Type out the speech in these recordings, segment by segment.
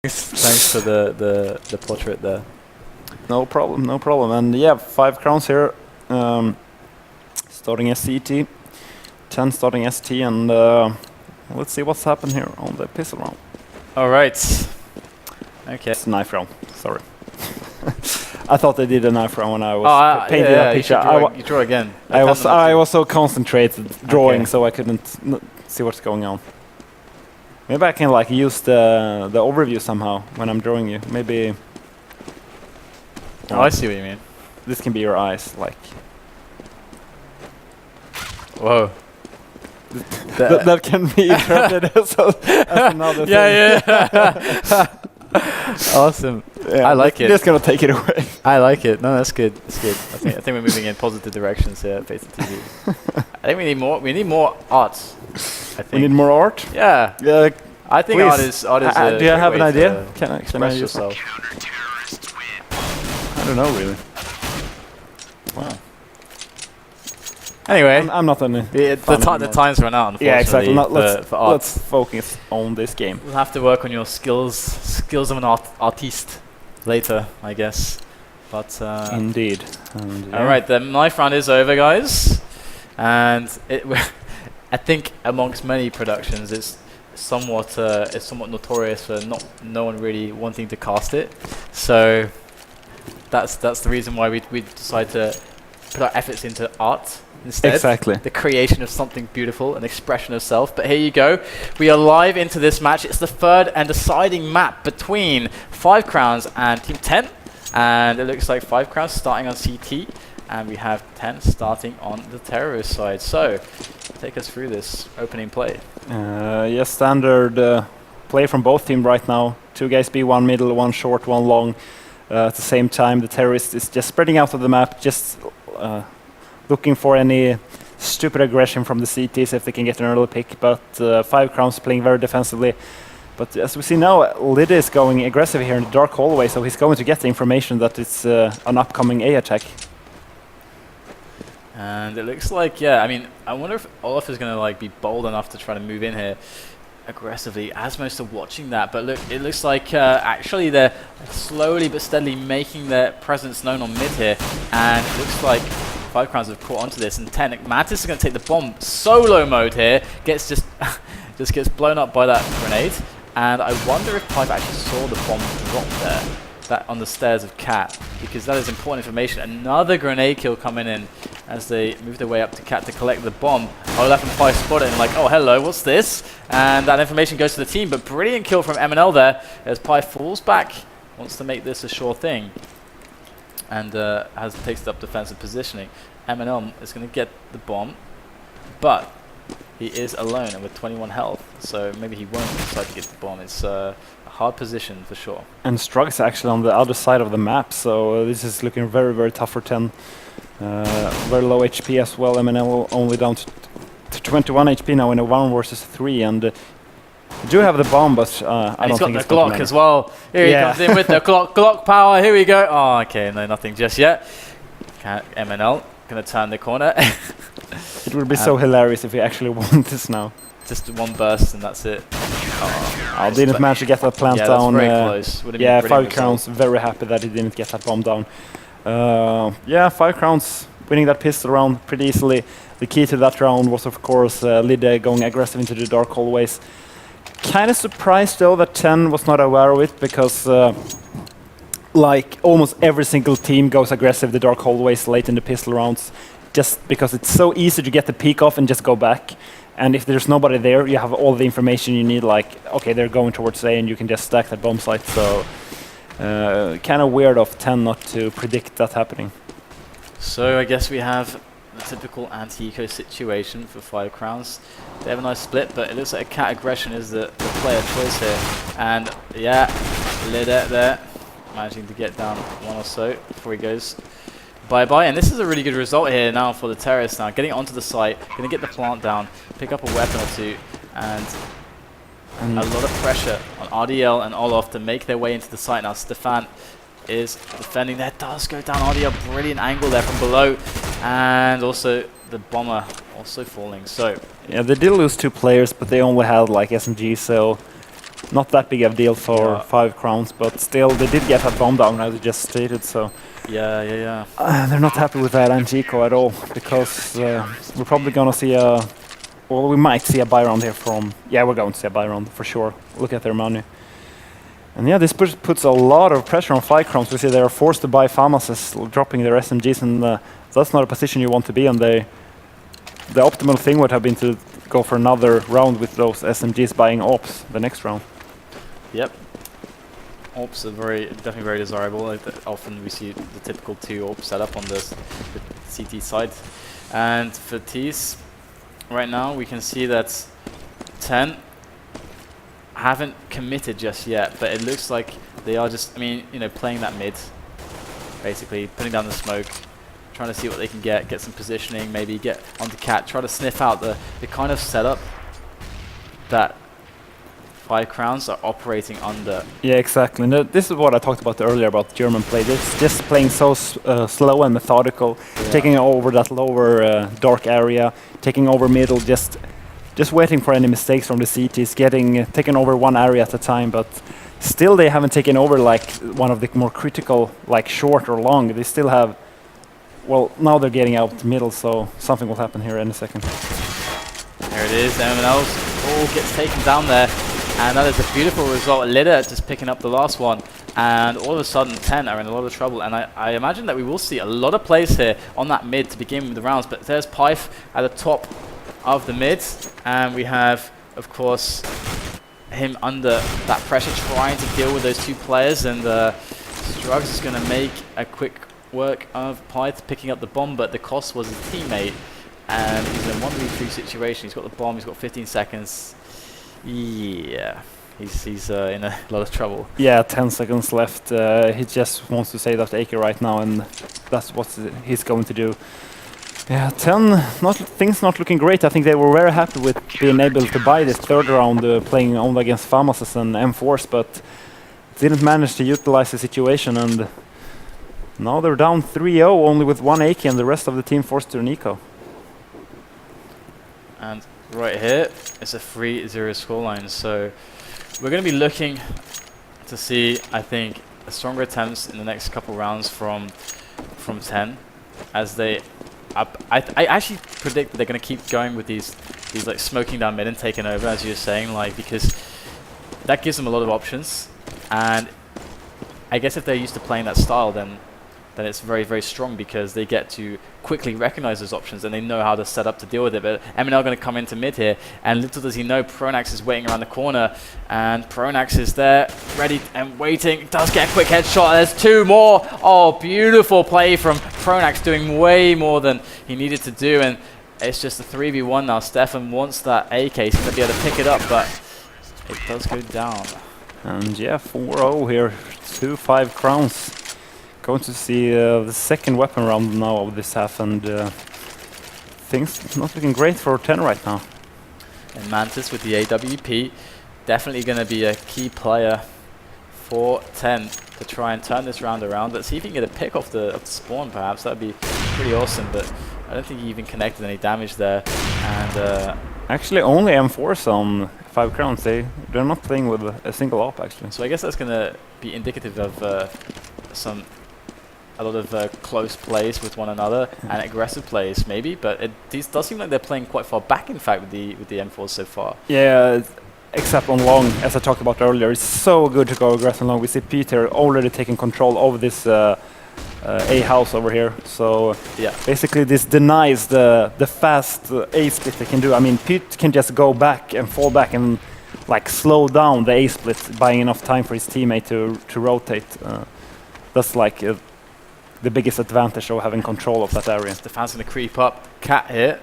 Thanks for the portrait there. No problem, no problem. And yeah, FiveCrowns here, starting SCT, 10 starting ST, and let's see what's happened here on the pistol round. All right. Okay. It's a knife round, sorry. I thought they did a knife round when I was painting that picture. You draw again. I was so concentrated drawing, so I couldn't see what's going on. Maybe I can like use the overview somehow when I'm drawing you. Maybe. Oh, I see what you mean. This can be your eyes, like. Whoa. that can be interpreted as another thing. Yeah. Awesome. Yeah, I like it. Just gonna take it away. I like it. No, that's good. That's good. I think we're moving in positive directions here at FACEIT TV. I think we need more. We need more art. I think We need more art. Yeah. Yeah. I think art is. Do you have an idea? Can I express yourself? I don't know really. Wow. Anyway, I'm not any. The time's run out. Unfortunately, Yeah, exactly. for art. Let's focus on this game. We'll have to work on your skills of an artiste later, I guess. But Indeed. And, yeah. all right, the knife round is over, guys, and I think amongst many productions, it's somewhat notorious for no one really wanting to cast it. So that's the reason why we decide to put our efforts into art. Instead, exactly. The creation of something beautiful, an expression of self. But here you go. We are live into this match. It's the third and deciding map between FiveCrowns and Team 10. And it looks like FiveCrowns starting on CT. And we have 10 starting on the terrorist side. So, take us through this opening play. Yes, standard play from both teams right now. 2 guys B, 1 middle, 1 short, 1 long. At the same time, the terrorist is just spreading out of the map, just looking for any stupid aggression from the CTs if they can get an early pick, but FiveCrowns playing very defensively. But as we see now, Lid is going aggressive here in the dark hallway, so he's going to get the information that it's an upcoming A attack. And it looks like, yeah, I mean, I wonder if Olaf is going to like be bold enough to try to move in here aggressively. Asmos are watching that, but look, it looks like actually they're slowly but steadily making their presence known on mid here, and it looks like FiveCrowns have caught onto this, and Mantis is going to take the bomb solo mode here. Gets just gets blown up by that grenade, and I wonder if Five actually saw the bomb drop there, that on the stairs of Cat, because that is important information. Another grenade kill coming in as they move their way up to Cat to collect the bomb. Olaf and Five spot it and like, oh hello, what's this? And that information goes to the team, but brilliant kill from MNL there as Pi falls back, wants to make this a sure thing, and takes up defensive positioning. MNL is going to get the bomb, but he is alone and with 21 health, so maybe he won't decide to get the bomb. It's a hard position for sure. And Strug is actually on the other side of the map, so this is looking very, very tough for 10. Very low HP as well. MNL only down to 21 HP now in a 1 versus 3, and do have the bomb, but I don't think it's got the Glock as well. Here he comes in with the Glock power. Here we go. Oh, okay, no, nothing just yet. MNL gonna turn the corner. It would be so hilarious if we actually won this now. Just one burst and that's it. I didn't manage to get that plant down. Very close. Yeah, FiveCrowns very happy that he didn't get that bomb down. Yeah, FiveCrowns winning that pistol round pretty easily. The key to that round was, of course, Lide going aggressive into the dark hallways. Kind of surprised though that 10 was not aware of it, because like almost every single team goes aggressive the dark hallways late in the pistol rounds, just because it's so easy to get the peek off and just go back. And if there's nobody there, you have all the information you need, like, okay, they're going towards A, and you can just stack that bomb site. So kind of weird of 10 not to predict that happening. So I guess we have the typical anti-eco situation for FiveCrowns. They have a nice split, but it looks like a Cat aggression is the player choice here. And yeah, Lidet there, managing to get down one or so before he goes bye-bye. And this is a really good result here now for the terrorists now. Getting onto the site, going to get the plant down, pick up a weapon or two, and a lot of pressure on RDL and Olaf to make their way into the site now. Stefan is defending there, does go down. RDL, brilliant angle there from below, and also the bomber also falling. So yeah, they did lose 2 players, but they only had like SMG, so not that big of a deal for FiveCrowns, but still they did get that bomb down as you just stated. So Yeah. they're not happy with that Anchico at all, because we're probably gonna see we might see a buy round here from. Yeah, we're going to see a buy round for sure. Look at their money. And yeah, this puts a lot of pressure on FiveCrowns. We see they are forced to buy FAMASs, dropping their SMGs, and that's not a position you want to be in. The optimal thing would have been to go for another round with those SMGs buying AWPs the next round. Yep. AWPs are definitely very desirable. Often we see the typical 2 AWP setup on the CT side. And for T's, right now we can see that 10 haven't committed just yet, but it looks like they are just, playing that mid, basically putting down the smoke, trying to see what they can get some positioning, maybe get onto Cat, try to sniff out the kind of setup that FiveCrowns are operating under. Yeah, exactly. And this is what I talked about earlier about German play. Just playing so slow and methodical, taking over that lower dark area, taking over middle, just waiting for any mistakes from the CTs, taking over one area at a time, but still they haven't taken over like one of the more critical, like short or long. They still have, well, now they're getting out middle, so something will happen here in a second. There it is, MMLs all gets taken down there, and that is a beautiful result. Lidder just picking up the last one, and all of a sudden 10 are in a lot of trouble, and I imagine that we will see a lot of plays here on that mid to begin with the rounds, but there's Pife at the top of the mid, and we have, of course, him under that pressure trying to deal with those 2 players, and Strugs is going to make a quick work of Pyth picking up the bomb, but the cost was his teammate, and he's in a 1v3 situation. He's got the bomb, he's got 15 seconds. Yeah, he's in a lot of trouble. Yeah, 10 seconds left. He just wants to save that AK right now, and that's what he's going to do. Yeah, 10, things not looking great. I think they were very happy with being able to buy this third round playing only against FAMASs and M4s, but didn't manage to utilize the situation, and now they're down 3-0 only with 1 AK and the rest of the team forced to an eco. And right here, it's a 3-0 scoreline, so we're going to be looking to see, I think, stronger attempts in the next couple rounds from 10, as they... I actually predict that they're going to keep going with these like smoking down mid and taking over, as you were saying, like, because that gives them a lot of options, and I guess if they're used to playing that style, then it's very, very strong, because they get to quickly recognize those options and they know how to set up to deal with it. But MNL going to come into mid here, and little does he know, Pronax is waiting around the corner, and Pronax is there, ready and waiting. Does get a quick headshot. There's 2 more. Oh, beautiful play from Pronax, doing way more than he needed to do, and it's just a 3v1 now. Stefan wants that AK, he's going to be able to pick it up, but it does go down. And yeah, 4-0 here, 2 FiveCrowns. Going to see the second weapon round now of this half, and things not looking great for 10 right now. And Mantis with the AWP, definitely going to be a key player for 10 to try and turn this round around. Let's see if he can get a pick off the spawn, perhaps. That would be pretty awesome, but I don't think he even connected any damage there. And actually, only M4s on FiveCrowns. They're not playing with a single op, actually. So I guess that's going to be indicative of a lot of close plays with one another and aggressive plays, maybe. But these does seem like they're playing quite far back, in fact, with the M4s so far. Yeah, except on long, as I talked about earlier. It's so good to go aggressive long. We see Peter already taking control over this A house over here. So yeah, basically this denies the fast A split they can do. I mean, Pete can just go back and fall back and like slow down the A split, buying enough time for his teammate to rotate. That's like the biggest advantage of having control of that area. The fans going to creep up. Cat here,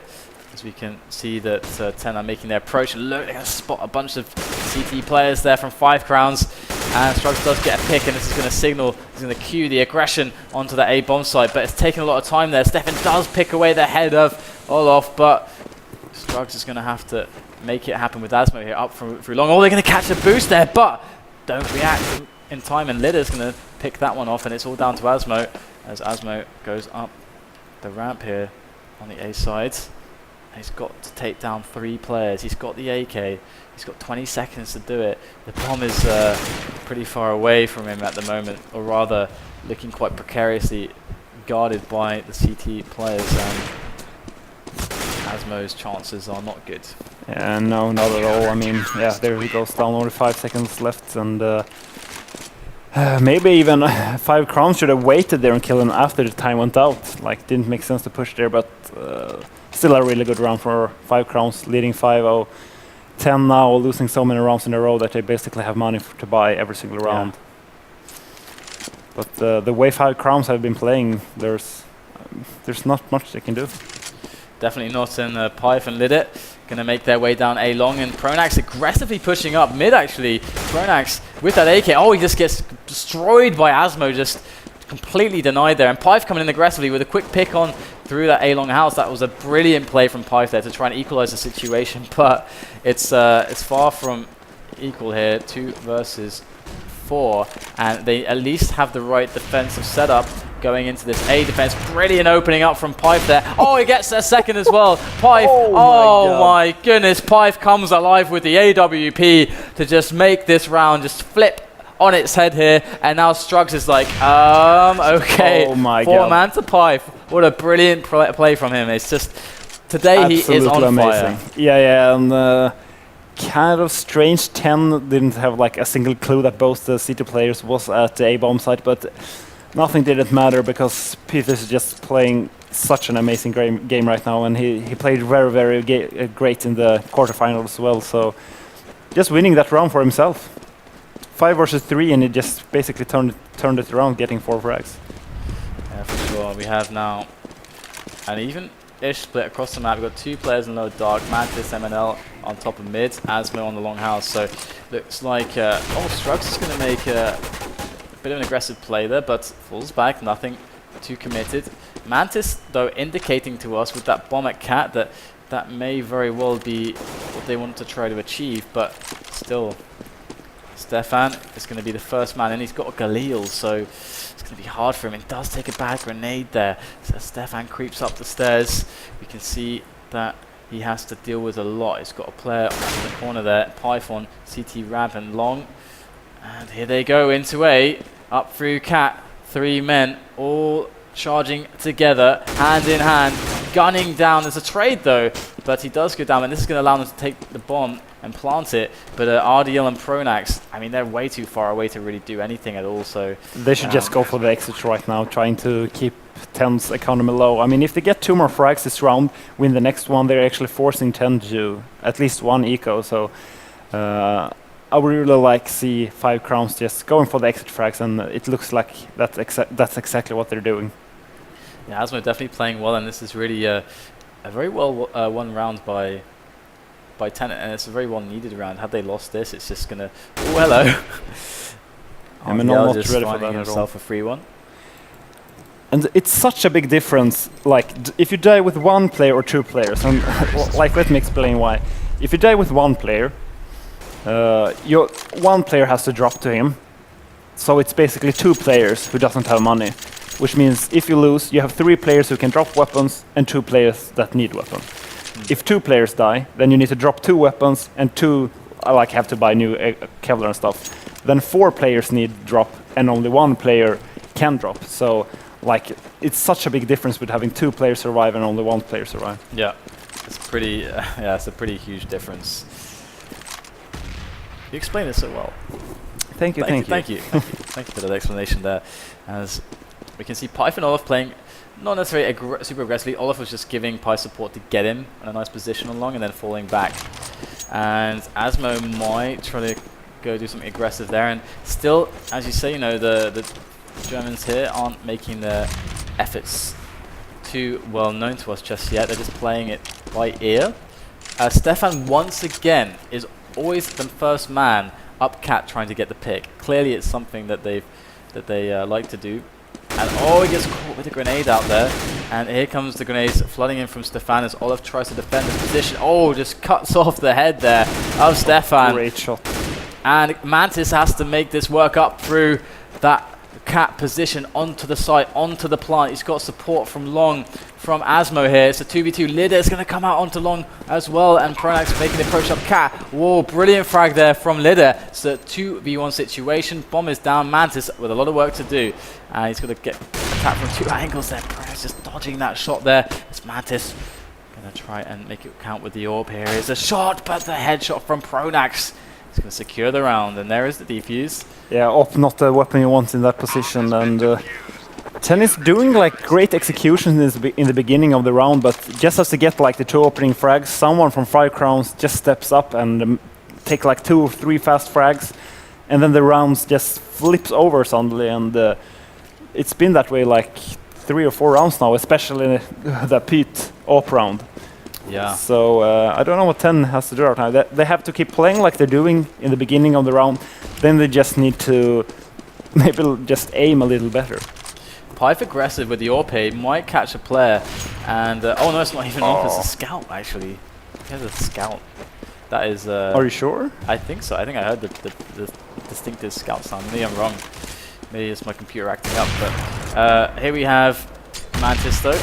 as we can see that 10 are making their approach. And look, they're going to spot a bunch of CT players there from FiveCrowns. And Strugs does get a pick, and this is going to signal, he's going to cue the aggression onto that A bomb site. But it's taking a lot of time there. Stefan does pick away the head of Olof, but Strugs is going to have to make it happen with Asmo here up through long. Oh, they're going to catch a boost there, but don't react in time, and Lidder's going to pick that one off, and it's all down to Asmo as Asmo goes up the ramp here on the A side. He's got to take down 3 players. He's got the AK. He's got 20 seconds to do it. The bomb is pretty far away from him at the moment, or rather looking quite precariously guarded by the CT players. Asmo's chances are not good. Yeah, no, not at all. I mean, yeah, there he goes down, only 5 seconds left, and maybe even FiveCrowns should have waited there and killed him after the time went out. Like, didn't make sense to push there, but still a really good round for FiveCrowns, leading 5-0. 10 now, losing so many rounds in a row that they basically have money to buy every single round. But the way FiveCrowns have been playing, there's not much they can do. Definitely not, and Pive and Lidit going to make their way down A long, and Pronax aggressively pushing up mid actually. Pronax with that AK, oh, he just gets destroyed by Asmo, just completely denied there, and Pive coming in aggressively with a quick pick on through that A long house. That was a brilliant play from Pive there to try and equalize the situation, but it's far from equal here, 2 versus 4, and they at least have the right defensive setup going into this A defense. Brilliant opening up from Pive there. Oh, he gets a second as well. Pive, oh my goodness, Pive comes alive with the AWP to just make this round just flip on its head here, and now Struggs is like, okay, oh my 4-man to Pive. What a brilliant play from him. It's just, today absolutely he is on amazing. fire. Yeah, and kind of strange. 10 didn't have like a single clue that both the CT players was at the A-bomb site, but nothing didn't matter because Peter is just playing such an amazing game right now, and he played very great in the quarterfinals as well, so just winning that round for himself. 5 versus 3, and he just basically turned it around, getting 4 frags. Yeah, for sure. We have now an even-ish split across the map. We've got 2 players in low dark, Mantis, MNL on top of mid, Asmo on the long house, so looks like Struggs is going to make a bit of an aggressive play there, but falls back, nothing too committed. Mantis, though, indicating to us with that bomb at Cat that may very well be what they want to try to achieve, but still, Stefan is going to be the first man, and he's got a Galil, so it's going to be hard for him. It does take a bad grenade there, so Stefan creeps up the stairs. We can see that he has to deal with a lot. He's got a player in the corner there, Python, CT Ramp and Long. And here they go into A, up through Cat, 3 men, all charging together, hand in hand, gunning down. There's a trade though, but he does go down, and this is going to allow them to take the bomb and plant it. But RDL and Pronax, I mean, they're way too far away to really do anything at all, so they should just go for the exit right now, trying to keep 10's economy low. I mean, if they get 2 more frags this round, win the next one, they're actually forcing 10 to do at least 1 eco, so I would really like to see FiveCrowns just going for the exit frags, and it looks like that's exactly what they're doing. Yeah, Asmo definitely playing well, and this is really a very well won round by 10, and it's a very well needed round. Had they lost this, it's just gonna. Oh, hello. I mean, not just ready for that at all. Himself a free one. And it's such a big difference. Like, if you die with 1 player or 2 players, and like, let me explain why. If you die with 1 player, your 1 player has to drop to him, so it's basically 2 players who doesn't have money, which means if you lose, you have 3 players who can drop weapons and 2 players that need weapons. If 2 players die, then you need to drop 2 weapons and 2 have to buy new Kevlar and stuff. Then 4 players need drop and only 1 player can drop. So like, it's such a big difference with having 2 players survive and only 1 player survive. Yeah, it's pretty. Yeah, it's a pretty huge difference. You explained it so well. Thank you. Thank you for that explanation there. As we can see, Python Olaf playing not necessarily super aggressively. Olaf was just giving Pi support to get him in a nice position along and then falling back. And Asmo might try to go do something aggressive there. And still, as you say, you know, the Germans here aren't making their efforts too well known to us just yet. They're just playing it by ear. Stefan once again is always the first man up Cat trying to get the pick. Clearly it's something that they like to do. And he gets caught with a grenade out there. And here comes the grenades flooding in from Stefan as Olaf tries to defend his position. Just cuts off the head there of Stefan. Great shot. And Mantis has to make this work up through that Cat position onto the site, onto the plant. He's got support from Long, from Asmo here. It's a 2v2. Lida is going to come out onto Long as well, and Pronax making the approach up Cat. Whoa, brilliant frag there from Lida. It's a 2v1 situation. Bomb is down. Mantis with a lot of work to do. And he's going to get attacked from 2 angles there. Pronax just dodging that shot there. It's Mantis going to try and make it count with the orb here. Here's a shot, but the headshot from Pronax. He's going to secure the round, and there is the defuse. Yeah, op not the weapon you want in that position, and Ten is doing like great execution in the beginning of the round, but just as to get like the 2 opening frags, someone from FiveCrowns just steps up and take like 2 or 3 fast frags, and then the rounds just flips over suddenly, and it's been that way like 3 or 4 rounds now, especially the Pete op round. Yeah. So I don't know what 10 has to do right now. They have to keep playing like they're doing in the beginning of the round. Then they just need to maybe just aim a little better. Pipe aggressive with the AWP, might catch a player. And oh no, it's not even off. It's a scout actually. He has a scout. That is. Are you sure? I think so. I think I heard the distinctive scout sound. Maybe I'm wrong. Maybe it's my computer acting up. But here we have Mantis though.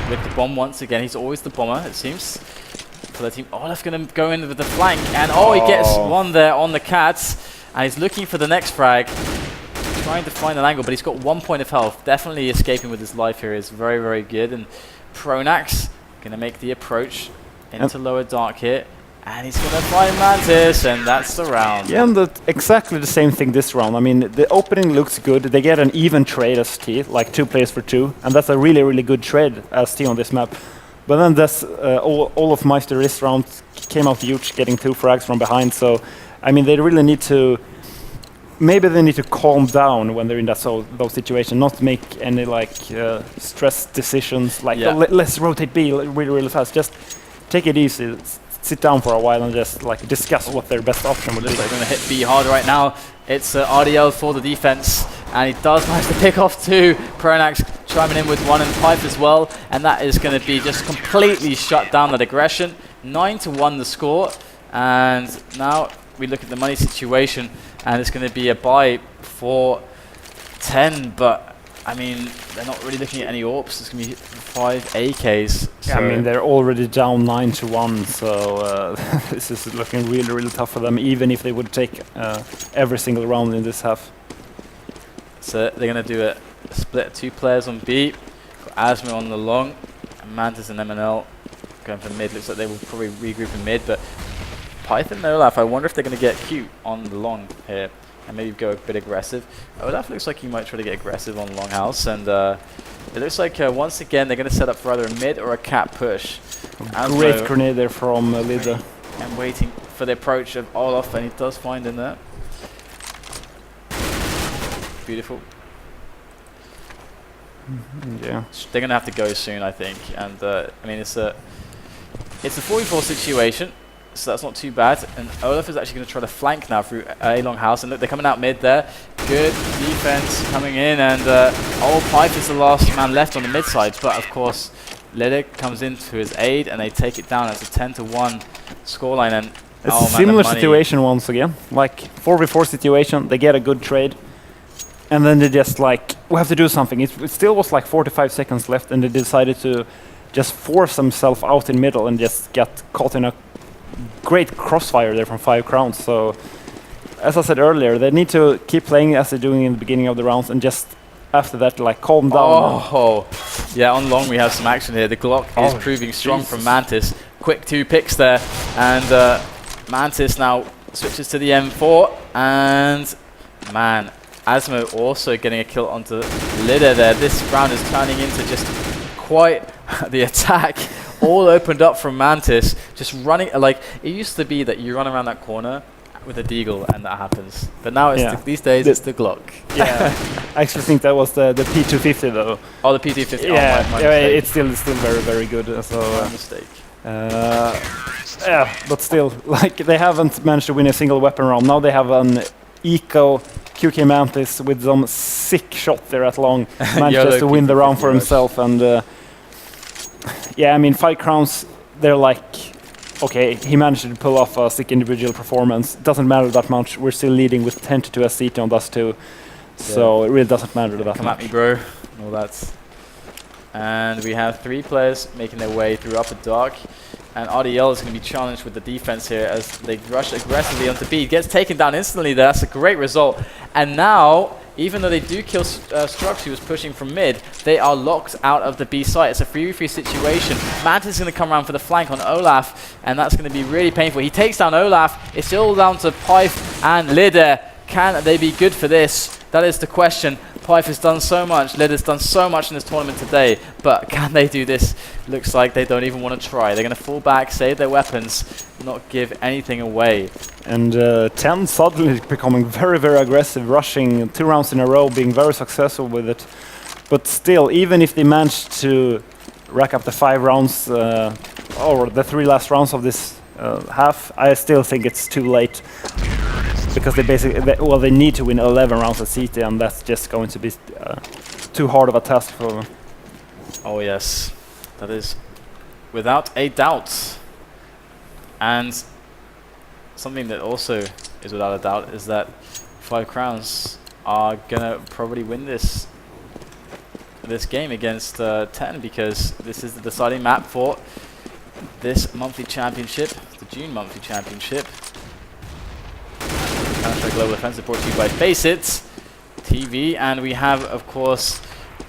With the bomb once again. He's always the bomber, it seems. For the team. Olaf going to go in with the flank. And he gets one there on the Cats. And he's looking for the next frag. Trying to find an angle, but he's got 1 point of health. Definitely escaping with his life here is very, very good. And Pronax going to make the approach into lower dark here. And he's going to find Mantis, and that's the round. Yeah, and exactly the same thing this round. I mean, the opening looks good. They get an even trade as T, like 2 players for 2. And that's a really, really good trade as T on this map. But then this, all of Meister this round came out huge, getting 2 frags from behind. So, I mean, they really need to... Maybe they need to calm down when they're in those situations, not make any like stress decisions, like let's rotate B really, really fast. Just take it easy. Sit down for a while and just like discuss what their best option would be. They're going to hit B hard right now. It's RDL for the defense, and he does manage to pick off 2. Pronax chiming in with 1 and Pipe as well, and that is going to be just completely shut down that aggression. 9-1 the score, and now we look at the money situation, and it's going to be a buy for 10, but I mean, they're not really looking at any AWPs. It's going to be 5 AKs. So I mean, they're already down 9-1, so this is looking really, really tough for them, even if they would take every single round in this half. So they're going to do a split of 2 players on B. Got Asmo on the long, and Mantis and MNL going for mid. Looks like they will probably regroup in mid, but Python and Olaf, I wonder if they're going to get cute on the long here. And maybe go a bit aggressive. Olaf looks like he might try to get aggressive on Longhouse, and it looks like once again they're going to set up for either a mid or a cat push. Great grenade there from Lida. And waiting for the approach of Olaf, and he does find in there. Beautiful. Yeah. They're going to have to go soon, I think. And I mean, it's a 4v4 situation. So that's not too bad, and Olaf is actually going to try to flank now through a Longhouse, and look, they're coming out mid there. Good defense coming in, and Pipe is the last man left on the mid side, but of course Lidic comes in to his aid, and they take it down. It's a 10-1 scoreline, and it's a similar situation once again, like 4v4 situation. They get a good trade, and then they just like, we have to do something. It still was like 45 seconds left, and they decided to just force themselves out in middle and just get caught in a great crossfire there from FiveCrowns. So, as I said earlier, they need to keep playing as they're doing in the beginning of the rounds, and just after that, like, calm down. Yeah, on long we have some action here. The Glock is proving strong from Mantis. Quick 2 picks there, and Mantis now switches to the M4, and man, Asmo also getting a kill onto Lida there. This round is turning into just quite the attack. All opened up from Mantis, just running. Like, it used to be that you run around that corner with a deagle and that happens. But now it's these days it's the Glock. Yeah. I actually think that was the P250 though. Oh, the P250. Yeah, my it's still very, very good. So my mistake. Yeah, but still, like, they haven't managed to win a single weapon round. Now they have an eco QK Mantis with some sick shot there at long. Managed to win the round for himself, and yeah, I mean, FiveCrowns, they're like, okay, he managed to pull off a sick individual performance. Doesn't matter that much. We're still leading with 10-2 as CT on us too. So it really doesn't matter that Come much. at me, bro. And all that. And we have 3 players making their way through upper dark. And RDL is going to be challenged with the defense here as they rush aggressively onto B. Gets taken down instantly there. That's a great result. And now, even though they do kill Strux, who was pushing from mid, they are locked out of the B site. It's a 3v3 situation. Mantis is going to come around for the flank on Olaf, and that's going to be really painful. He takes down Olaf. It's still down to Pife and Lider. Can they be good for this? That is the question. Pife has done so much, Lider's done so much in this tournament today, but can they do this? Looks like they don't even want to try. They're going to fall back, save their weapons, not give anything away. And 10 suddenly becoming very, very aggressive, rushing 2 rounds in a row, being very successful with it. But still, even if they managed to rack up the 5 rounds, or the 3 last rounds of this half, I still think it's too late. Because they basically, they need to win 11 rounds at CT, and that's just going to be too hard of a task for them. Oh yes, that is without a doubt. And something that also is without a doubt is that FiveCrowns are gonna probably win this game against 10, because this is the deciding map for this monthly championship, the June monthly championship. Counter-Strike Global Offensive brought to you by FACEIT TV, and we have, of course,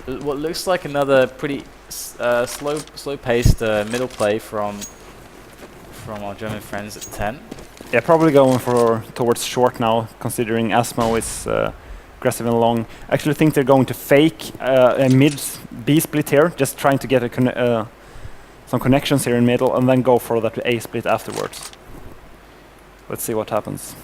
what looks like another pretty slow-paced middle play from our German friends at 10. Yeah, probably going towards short now, considering Asmo is aggressive and long. I actually think they're going to fake a mid B split here, just trying to get some connections here in middle, and then go for that A split afterwards. Let's see what happens.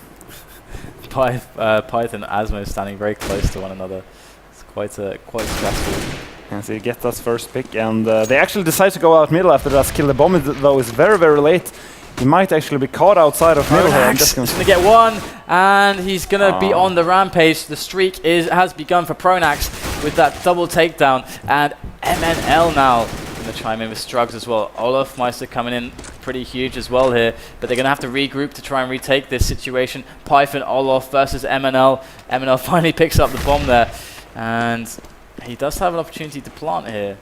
Python and Asmo standing very close to one another. It's quite stressful. And so you get that first pick, and they actually decide to go out middle after that. Kill the bomb, though, is very, very late. He might actually be caught outside of middle here. He's going to get one, and he's going to be on the rampage. The streak has begun for Pronax with that double takedown, and MNL now going to chime in with Strugs as well. Olaf Meister coming in pretty huge as well here, but they're going to have to regroup to try and retake this situation. Python Olaf versus MNL. MNL finally picks up the bomb there, and he does have an opportunity to plant here.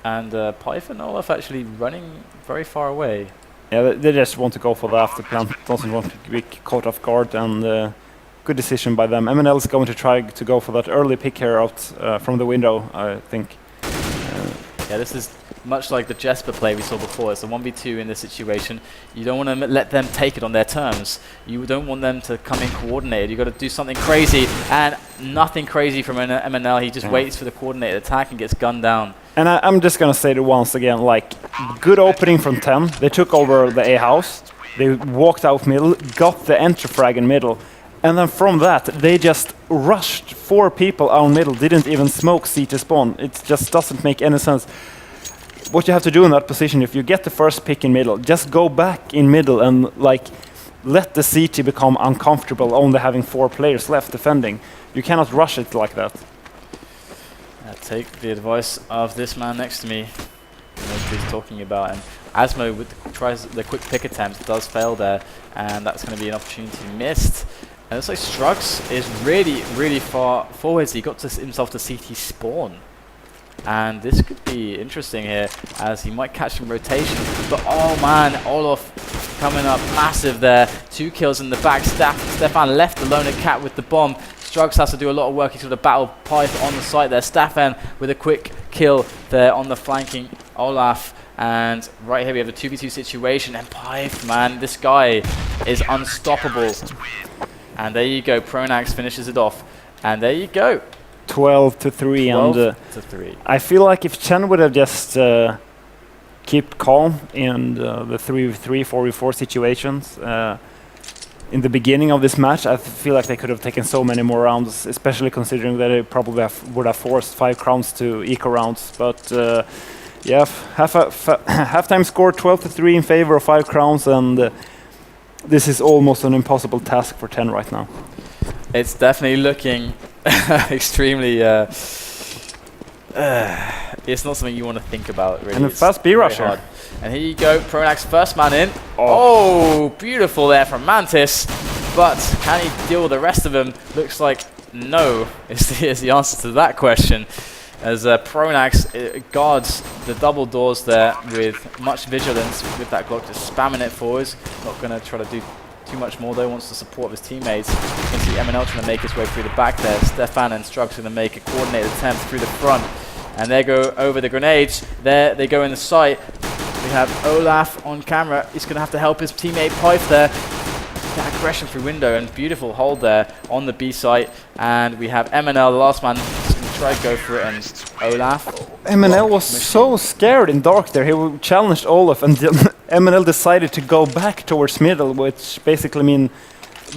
And Python Olaf actually running very far away. Yeah, they just want to go for the after plant, doesn't want to be caught off guard, and good decision by them. MNL is going to try to go for that early pick here out from the window, I think. Yeah, this is much like the Jesper play we saw before. It's a 1v2 in this situation. You don't want to let them take it on their terms. You don't want them to come in coordinated. You've got to do something crazy, and nothing crazy from MNL. He just waits for the coordinated attack and gets gunned down. And I'm just going to say it once again, like, good opening from 10. They took over the A house. They walked out middle, got the entry frag in middle. And then from that, they just rushed 4 people out middle, didn't even smoke CT spawn. It just doesn't make any sense. What you have to do in that position, if you get the first pick in middle, just go back in middle and like let the CT become uncomfortable, only having 4 players left defending. You cannot rush it like that. Take the advice of this man next to me. What he's talking about, and Asmo tries the quick pick attempt, does fail there, and that's going to be an opportunity missed. And it looks like Strugs is really, really far forwards. He got himself to CT spawn. And this could be interesting here, as he might catch some rotation. But oh man, Olaf coming up massive there. 2 kills in the back. Stefan left alone at Cat with the bomb. Strugs has to do a lot of work. He's got a battle Pipe on the site there. Stefan with a quick kill there on the flanking Olaf. And right here we have a 2v2 situation. And Pipe, man, this guy is unstoppable. And there you go, Pronax finishes it off. And there you go. 12-3, and 12-3. I feel like if Chen would have just kept calm in the 3v3, 4v4 situations in the beginning of this match, I feel like they could have taken so many more rounds, especially considering that they probably would have forced FiveCrowns to eco rounds. But yeah, halftime score 12-3 in favor of FiveCrowns, and this is almost an impossible task for 10 right now. It's definitely looking extremely. It's not something you want to think about, really. And a fast B rusher. And here you go, Pronax first man in. Oh, beautiful there from Mantis. But can he deal with the rest of them? Looks like no is the answer to that question, as Pronax guards the double doors there with much vigilance with that Glock, just spamming it forwards. Not going to try to do too much more though, wants the support of his teammates. You can see MNL trying to make his way through the back there. Stefan and Strugs going to make a coordinated attempt through the front. And they go over the grenades. There they go in the sight. We have Olaf on camera. He's going to have to help his teammate Pipe there. That aggression through window and beautiful hold there on the B site. And we have MNL, the last man, just going to try to go for it. And Olaf. MNL was so scared in dark there. He challenged Olaf, and MNL decided to go back towards middle, which basically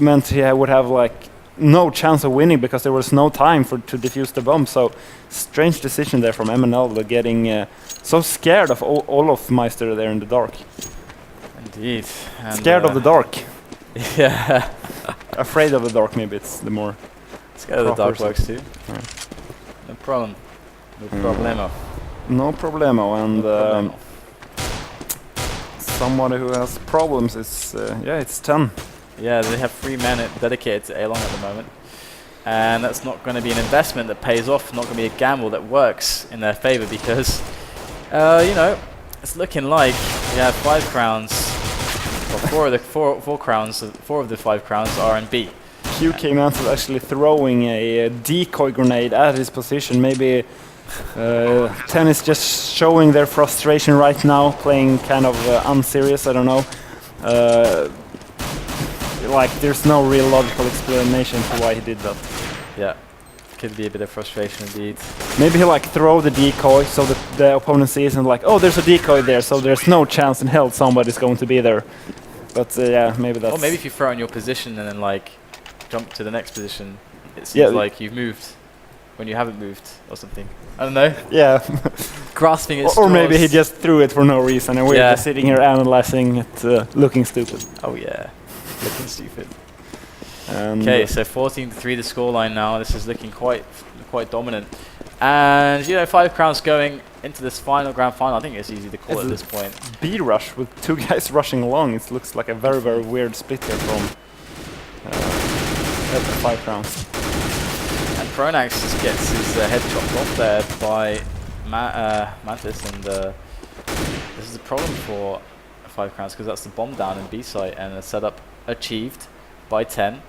meant he would have like no chance of winning because there was no time to defuse the bomb. So strange decision there from MNL, getting so scared of Olaf Meister there in the dark. Indeed. And scared of the dark. Yeah. Afraid of the dark, maybe it's the more. Scared of the dark works too. Yeah. No problem. No problemo. No problemo. And No problemo. Somebody who has problems is yeah, it's 10. Yeah, they have 3 men dedicated to A-Long at the moment. And that's not going to be an investment that pays off, not going to be a gamble that works in their favor because, you know, it's looking like we have 5 crowns, or 4 crowns, 4 of the 5 crowns are in B. QK Mantle actually throwing a decoy grenade at his position. Maybe 10 is just showing their frustration right now, playing kind of unserious, I don't know. Like, there's no real logical explanation for why he did that. Yeah, could be a bit of frustration indeed. Maybe he like throw the decoy so that the opponent sees and like, oh, there's a decoy there, so there's no chance in hell somebody's going to be there. But yeah, maybe that's... Or maybe if you throw in your position and then like jump to the next position, it seems like you've moved when you haven't moved or something. I don't know. Yeah. Grasping at Or maybe he just threw it for no reason and we're just sitting here analyzing it, looking stupid. Oh yeah, looking stupid. And Okay, so 14-3 the scoreline now. This is looking quite dominant. And you know, 5 crowns going into this grand final. I think it's easy to call at this point. B rush with 2 guys rushing along. It looks like a very, very weird split here from the 5 crowns. And Pronax just gets his head chopped off there by Mantis, and this is a problem for 5 crowns because that's the bomb down in B site and the setup achieved by 10.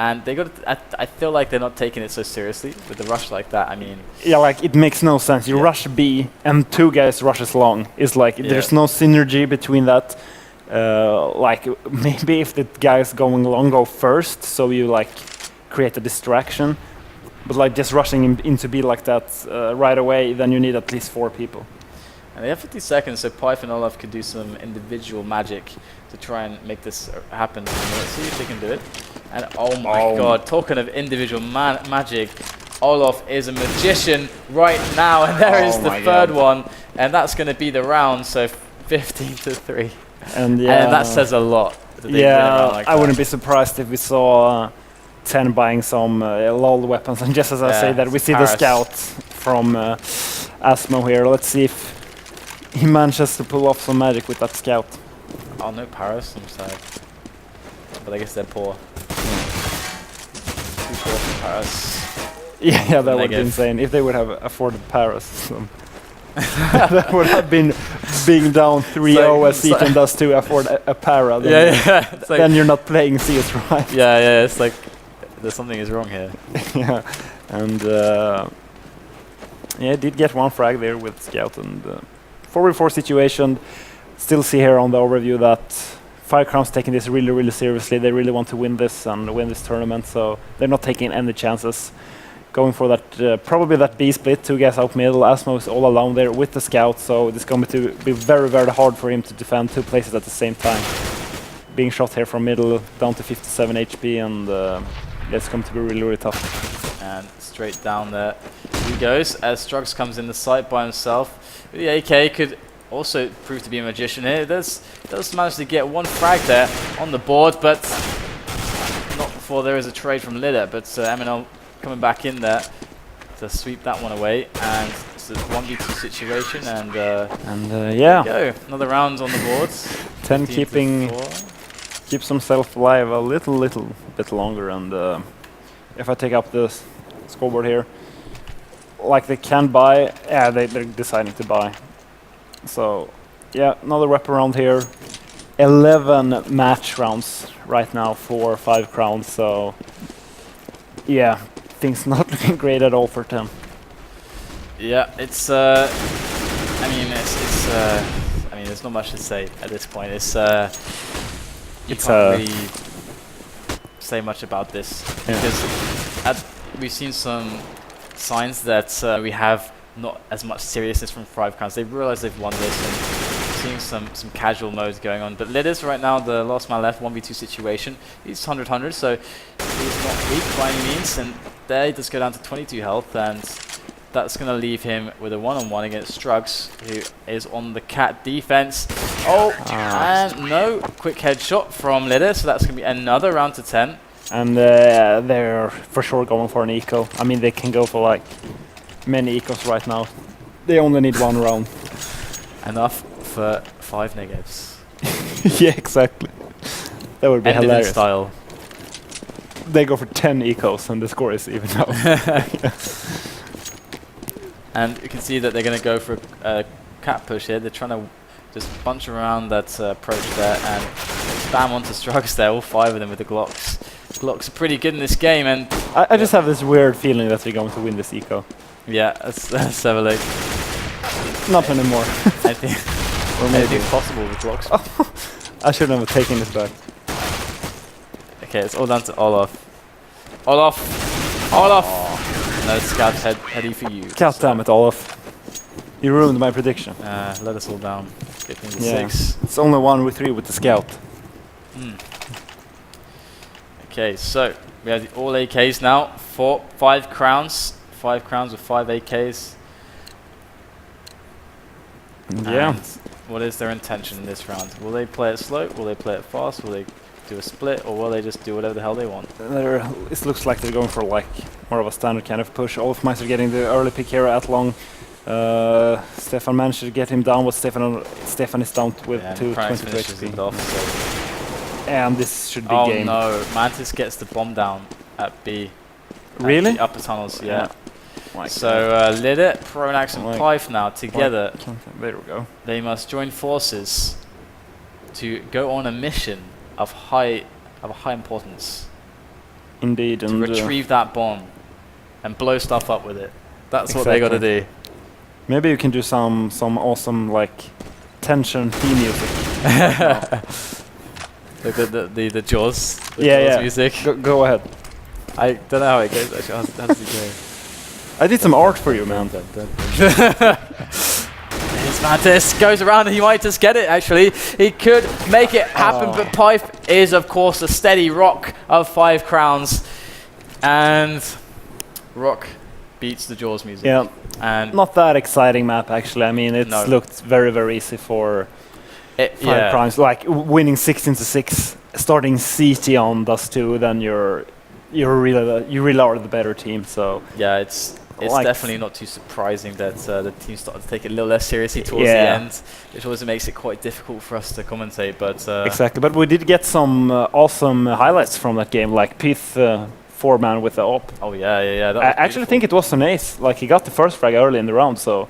And they got. I feel like they're not taking it so seriously with the rush like that. I mean, yeah, like it makes no sense. You rush B and 2 guys rushes long. It's like there's no synergy between that. Like maybe if the guys going long go first, so you like create a distraction. But like just rushing into B like that right away, then you need at least 4 people. and they have 50 seconds, so Pipe and Olaf could do some individual magic to try and make this happen. Let's see if they can do it. And oh my god, talking of individual magic, Olaf is a magician right now, and there is the third one, and that's going to be the round, so 15-3. And yeah, and that says a lot. Yeah, like I wouldn't be surprised if we saw 10 buying some LOL weapons, and just as I say that, we see Paris. the scout from Asmo here. Let's see if he manages to pull off some magic with that scout. Oh no, Paris, I'm sorry. But I guess they're poor. Too poor for Paris. Yeah, that would be insane if they would have afforded Paris. That would have been being down 3-0 as Seaton does to afford a para. Then, then you're not playing CS right. Yeah, it's like there's something is wrong here. Yeah, and yeah, did get one frag there with Scout, and 4v4 situation. Still see here on the overview that FiveCrowns taking this really, really seriously. They really want to win this and win this tournament, so they're not taking any chances. Going for that, probably that B split, 2 guys out middle. Asmo is all alone there with the scout, so it's going to be very, very hard for him to defend 2 places at the same time. Being shot here from middle, down to 57 HP, and it's going to be really, really tough. And straight down there he goes, as Strugs comes in the site by himself. The AK could also prove to be a magician here. Does manage to get 1 frag there on the board, but not before there is a trade from Lider, but MNL coming back in there to sweep that one away, and it's a 1v2 situation, and yeah, go. Another round on the boards. 10 keeps himself alive a little bit longer, and if I take up the scoreboard here, like they can buy, yeah, they're deciding to buy. So, yeah, another wraparound here. 11 match rounds right now for FiveCrowns, so yeah, things not looking great at all for them. Yeah, it's I mean, I mean, there's not much to say at this point. It's you can't really say much about this because we've seen some signs that we have not as much seriousness from FiveCrowns. They've realized they've won this and seeing some casual modes going on. But Lidis right now, the last man left 1v2 situation. He's 100-100, so he's not weak by any means. And there he does go down to 22 health, and that's going to leave him with a one-on-one against Strugs, who is on the cat defense. Oh, and no, quick headshot from Lidis, so that's going to be another round to 10. And they're for sure going for an eco. I mean, they can go for like many ecos right now. They only need one round. Enough for 5 negatives. Yeah, exactly. That would be Ended hilarious. in style. They go for 10 ecos and the score is even out. And you can see that they're going to go for a cat push here. They're trying to just bunch around that approach there and spam onto Strugs there, all 5 of them with the Glocks. Glocks are pretty good in this game, and I just have this weird feeling that they're going to win this eco. yeah, let's have a look. Not anymore. I think Or maybe anything's possible with Glocks. I shouldn't have taken this back. Okay, it's all down to Olaf. Olaf! Olaf! No, Scout's heady for you. God damn it, Olaf. You ruined my prediction. Let us all down. 15 to Yeah. 6. It's only 1v3 with the scout. Okay, so we have the all AKs now for FiveCrowns. FiveCrowns with 5 AKs. Yeah. And what is their intention in this round? Will they play it slow? Will they play it fast? Will they do a split? Or will they just do whatever the hell they want? It looks like they're going for like more of a standard kind of push. Olafmeister getting the early pick here at long. Stefan managed to get him down, but Stefan is down with Yeah, 222 finishes it HP. off, so And this should be oh game. no, Mantis gets the bomb down at B. Really? At the upper tunnels, yeah. My So God. Lidit, Pronax and Like- Pife now together. There we go. They must join forces to go on a mission of high importance. Indeed. To And retrieve that bomb and blow stuff up with it. That's what they got to do. maybe you can do some awesome like tension theme music. Look at the Jaws. The Yeah, Jaws yeah. music. Go ahead. I don't know how it goes actually. How does it go? I did some art for you, man. It's Mantis goes around and he might just get it actually. He could make it happen, but Pipe is of course the steady rock of FiveCrowns. And Rock beats the Jaws music. Yeah. And Not that exciting map actually. I mean, it's No. looked very easy for it, FiveCrowns. Like winning 16 to 6, starting CT on Dust2, then you really are the better team. So yeah, it's like definitely not too surprising that the team started to take it a little less seriously towards the Yeah. end, which also makes it quite difficult for us to commentate. But exactly. But we did get some awesome highlights from that game, like Pith 4-man with the op. oh yeah. That I was actually think it was an ace. Like he got the first frag early in the round, so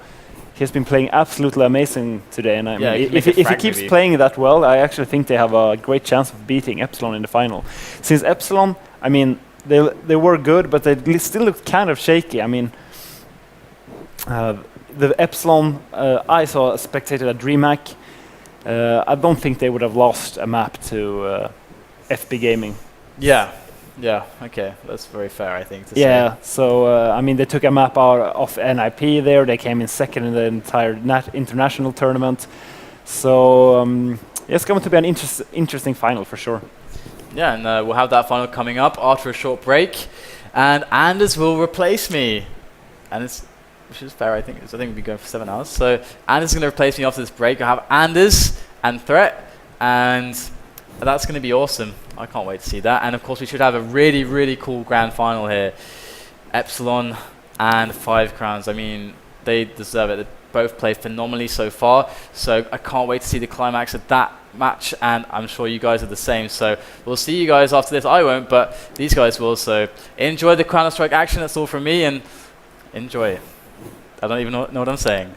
he's been playing absolutely amazing today. And I Yeah, he mean, can if make a he frag keeps maybe. playing that well, I actually think they have a great chance of beating Epsilon in the final. Since Epsilon, I mean, they were good, but they still looked kind of shaky. I mean, the Epsilon, I saw spectated at DreamHack. I don't think they would have lost a map to FB Gaming. Yeah, okay, that's very fair, I think. To Yeah, say. so I mean, they took a map out of NIP there. They came in second in the entire international tournament. So it's going to be an interesting final for sure. Yeah, and we'll have that final coming up after a short break, and Anders will replace me, and which is fair, I think. I think we'll be going for 7 hours. So Anders is going to replace me after this break. I have Anders and Threat, and that's going to be awesome. I can't wait to see that. And of course, we should have a really cool grand final here. Epsilon and FiveCrowns. I mean, they deserve it. They both played phenomenally so far. So I can't wait to see the climax of that match, and I'm sure you guys are the same. So we'll see you guys after this. I won't, but these guys will. So enjoy the Counter-Strike action. That's all from me, and enjoy it. I don't even know what I'm saying.